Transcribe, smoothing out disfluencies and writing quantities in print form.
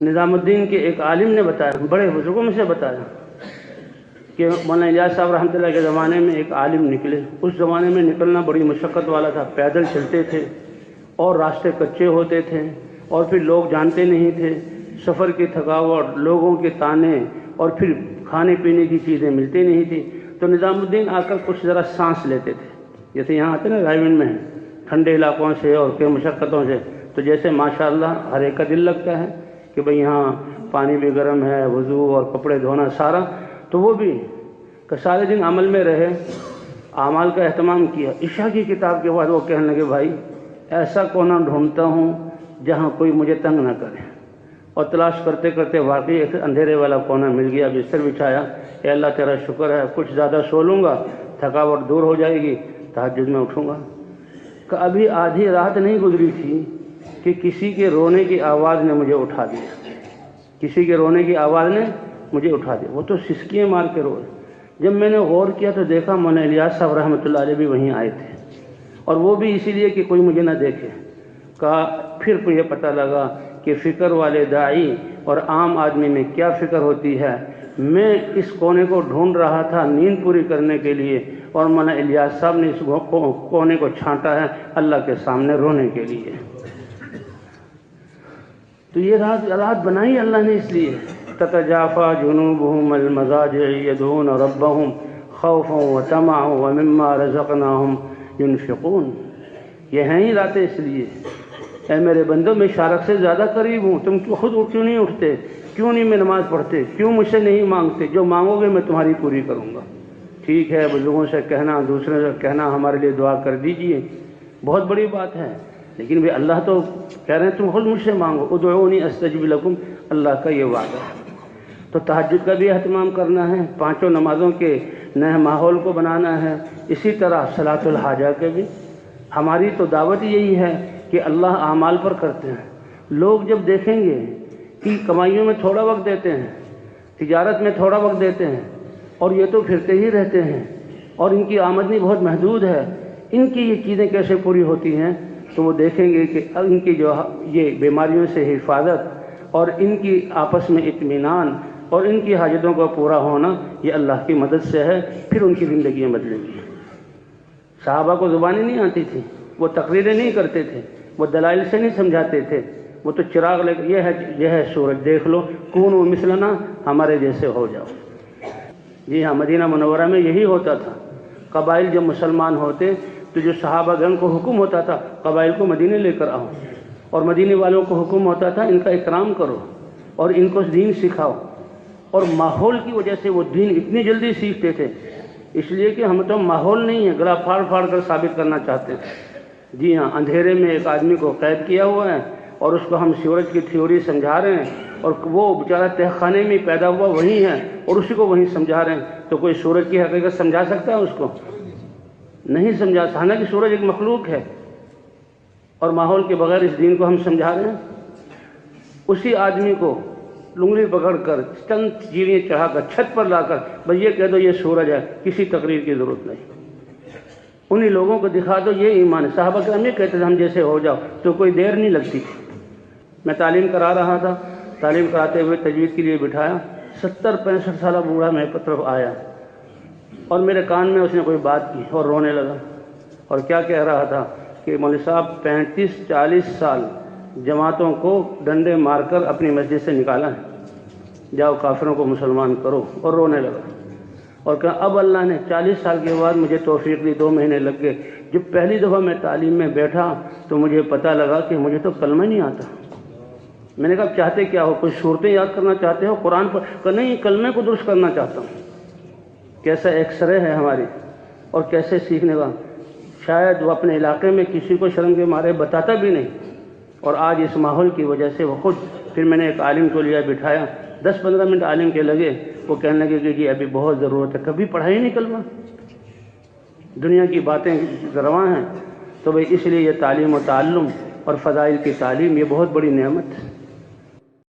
نظام الدین کے ایک عالم نے بتایا، بڑے بزرگوں میں سے بتایا کہ مولانا الیاس صاحب رحمۃ اللہ کے زمانے میں ایک عالم نکلے۔ اس زمانے میں نکلنا بڑی مشقت والا تھا، پیدل چلتے تھے اور راستے کچے ہوتے تھے اور پھر لوگ جانتے نہیں تھے، سفر کی تھکاوٹ، لوگوں کے تانے اور پھر کھانے پینے کی چیزیں ملتی نہیں تھی۔ تو نظام الدین آ کر کچھ ذرا سانس لیتے تھے، جیسے یہاں آتے نا رائے میں ٹھنڈے علاقوں سے اور کئی مشقتوں سے، تو جیسے ماشاءاللہ ہر ایک کا دل لگتا ہے کہ بھئی یہاں پانی بھی گرم ہے، وضو اور کپڑے دھونا سارا، تو وہ بھی کہ سارے دن عمل میں رہے، اعمال کا اہتمام کیا۔ عشاء کی کتاب کے بعد وہ کہنے لگے بھائی ایسا کونا ڈھونڈتا ہوں جہاں کوئی مجھے تنگ نہ کرے، اور تلاش کرتے کرتے واقعی ایک اندھیرے والا کونا مل گیا، بستر بچھایا، اے اللہ تیرا شکر ہے، کچھ زیادہ سو لوں گا، تھکاوٹ دور ہو جائے گی، تہجد میں اٹھوں گا۔ کہ ابھی آدھی رات نہیں گزری تھی کہ کسی کے رونے کی آواز نے مجھے اٹھا دیا، کسی کے رونے کی آواز نے مجھے اٹھا دیا، وہ تو سسکیاں مار کے روئے۔ جب میں نے غور کیا تو دیکھا مولانا الیاس صاحب رحمۃ اللہ علیہ بھی وہیں آئے تھے، اور وہ بھی اسی لیے کہ کوئی مجھے نہ دیکھے۔ کہا پھر یہ پتہ لگا کہ فکر والے داعی اور عام آدمی میں کیا فکر ہوتی ہے۔ میں اس کونے کو ڈھونڈ رہا تھا نیند پوری کرنے کے لیے، اور مولانا الیاس صاحب نے اس کونے کو چھانٹا ہے اللہ کے سامنے رونے کے لیے۔ تو یہ رات بنائی اللہ نے اس لیے، تتجافا جنوبهم المضاجع يدعون ربهم خوفا وطمعا ومما رزقناهم ينفقون۔ یہ ہیں ہی راتیں اس لیے، اے میرے بندو میں شارق سے زیادہ قریب ہوں، تم خود کیوں نہیں اٹھتے، کیوں نہیں میں نماز پڑھتے، کیوں مجھ سے نہیں مانگتے؟ جو مانگو گے میں تمہاری پوری کروں گا۔ ٹھیک ہے بزرگوں سے کہنا، دوسروں سے کہنا ہمارے لیے دعا کر دیجئے، بہت بڑی بات ہے، لیکن بھی اللہ تو کہہ رہے ہیں تم خود مجھ سے مانگو، ادعونی استجب لکم، اللہ کا یہ وعدہ ہے۔ تو تہجد کا بھی اہتمام کرنا ہے، پانچوں نمازوں کے نئے ماحول کو بنانا ہے، اسی طرح صلاۃ الحاجہ کے بھی۔ ہماری تو دعوت یہی ہے کہ اللہ اعمال پر کرتے ہیں۔ لوگ جب دیکھیں گے کہ کمائیوں میں تھوڑا وقت دیتے ہیں، تجارت میں تھوڑا وقت دیتے ہیں، اور یہ تو پھرتے ہی رہتے ہیں اور ان کی آمدنی بہت محدود ہے، ان کی یہ چیزیں کیسے پوری ہوتی ہیں، تو وہ دیکھیں گے کہ ان کی جو یہ بیماریوں سے حفاظت اور ان کی آپس میں اطمینان اور ان کی حاجتوں کا پورا ہونا یہ اللہ کی مدد سے ہے، پھر ان کی زندگیاں بدلیں گی۔ صحابہ کو زبانیں نہیں آتی تھی، وہ تقریریں نہیں کرتے تھے، وہ دلائل سے نہیں سمجھاتے تھے، وہ تو چراغ لے کر یہ ہے سورج دیکھ لو، کونوا مثلنا، ہمارے جیسے ہو جاؤ۔ جی ہاں، مدینہ منورہ میں یہی ہوتا تھا۔ قبائل جب مسلمان ہوتے تو جو صحابہ گن کو حکم ہوتا تھا قبائل کو مدینے لے کر آؤ، اور مدینے والوں کو حکم ہوتا تھا ان کا اکرام کرو اور ان کو دین سکھاؤ، اور ماحول کی وجہ سے وہ دین اتنی جلدی سیکھتے تھے، اس لیے کہ ہم تو ماحول نہیں ہے گلا پھاڑ پھاڑ کر ثابت کرنا چاہتے ہیں۔ جی ہاں، اندھیرے میں ایک آدمی کو قید کیا ہوا ہے اور اس کو ہم سورج کی تھیوری سمجھا رہے ہیں، اور وہ بیچارہ تہ خانے میں پیدا ہوا وہی ہے اور اسی کو وہیں سمجھا رہے ہیں، تو کوئی سورج کی حقیقت سمجھا سکتا ہے اس کو؟ نہیں سمجھا سکتا، حالانکہ سورج ایک مخلوق ہے، اور ماحول کے بغیر اس دین کو ہم سمجھا رہے ہیں۔ اسی آدمی کو لنگڑی پکڑ کر چند چیڑیاں چڑھا کر چھت پر لا کر بس یہ کہہ دو یہ سورج ہے، کسی تقریر کی ضرورت نہیں، انہی لوگوں کو دکھا دو یہ ایمان ہے۔ صحابہ کرام یہ کہتے تھے ہم جیسے ہو جاؤ، تو کوئی دیر نہیں لگتی تھی۔ میں تعلیم کرا رہا تھا، تعلیم کراتے ہوئے تجوید کے لیے بٹھایا، 70-65 سالہ بوڑھا میرے طرف آیا اور میرے کان میں اس نے کوئی بات کی اور رونے لگا، اور کیا کہہ رہا تھا کہ مولوی صاحب 35-40 سال جماعتوں کو ڈنڈے مار کر اپنی مسجد سے نکالا ہے، جاؤ کافروں کو مسلمان کرو، اور رونے لگا اور کہا اب اللہ نے 40 سال کے بعد مجھے توفیق دی، 2 مہینے لگ گئے، جب پہلی دفعہ میں تعلیم میں بیٹھا تو مجھے پتہ لگا کہ مجھے تو کلمہ نہیں آتا۔ میں نے کہا چاہتے کیا ہو، کچھ صورتیں یاد کرنا چاہتے ہو قرآن پر؟ کہ نہیں، کلمے کو درست کرنا چاہتا ہوں۔ کیسا ایکسرے ہے ہماری اور کیسے سیکھنے کا، شاید وہ اپنے علاقے میں کسی کو شرم کے مارے بتاتا بھی نہیں، اور آج اس ماحول کی وجہ سے وہ خود، پھر میں نے ایک عالم کو لیا بٹھایا، 10-15 منٹ عالم کے لگے، وہ کہنے لگے کہ جی ابھی بہت ضرورت ہے، کبھی پڑھائی نہیں کلمہ، دنیا کی باتیں رواں ہیں۔ تو بھئی اس لیے یہ تعلیم و تعلم اور فضائل کی تعلیم یہ بہت بڑی نعمت ہے۔